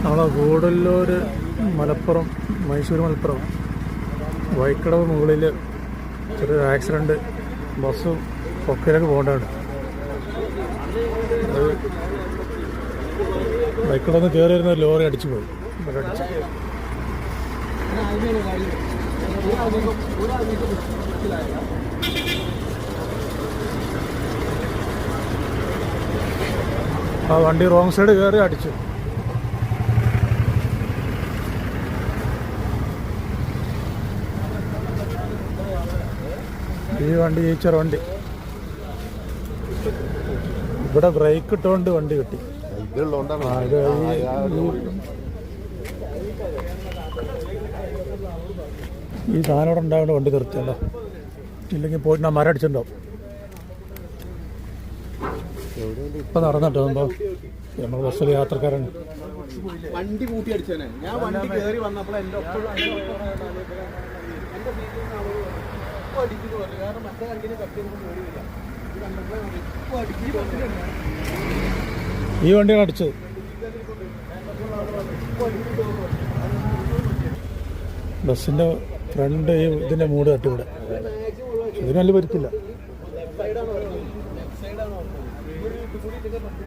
നമ്മളെ ഗൂഡല്ലൂർ മലപ്പുറം മൈസൂർ മലപ്പുറം വൈക്കടവ് മുകളിൽ ചെറിയൊരു ആക്സിഡൻറ്റ്. ബസ് പൊക്കയിലേക്ക് പോകേണ്ടതാണ്. അത് വൈക്കടന്ന് കയറി വരുന്ന ലോറി അടിച്ചു പോയി. ആ വണ്ടി റോങ് സൈഡ് കയറി അടിച്ചു. ഈ വണ്ടി ജയിച്ചൊരു വണ്ടി ഇവിടെ ബ്രേക്ക് ഇട്ടുകൊണ്ട് വണ്ടി കിട്ടി. ഈ സാധനം ഇവിടെ ഉണ്ടാവേണ്ട വണ്ടി നിർത്തിയല്ലോ, ഇല്ലെങ്കിൽ പോയിട്ട് മരം അടിച്ചിട്ടുണ്ടാവും. ഇപ്പം നടന്നിട്ടുണ്ടോ നമ്മൾ ബസ്സിൽ യാത്രക്കാരാണ്. വണ്ടി കൂട്ടി അടിച്ചേനെ. ഞാൻ വണ്ടി കയറി വന്നപ്പോൾ എൻ്റെ കാരണം മറ്റേ കണ്ടിന് കത്തിയൊന്നും പേടിയില്ല. ഈ വണ്ടിയാണ് അടിച്ചത്. ബസ്സിൻ്റെ ഫ്രണ്ട് ഇതിൻ്റെ മൂട് തട്ടി ഇവിടെ. ഇതിന് വലിയ പരിക്കില്ല.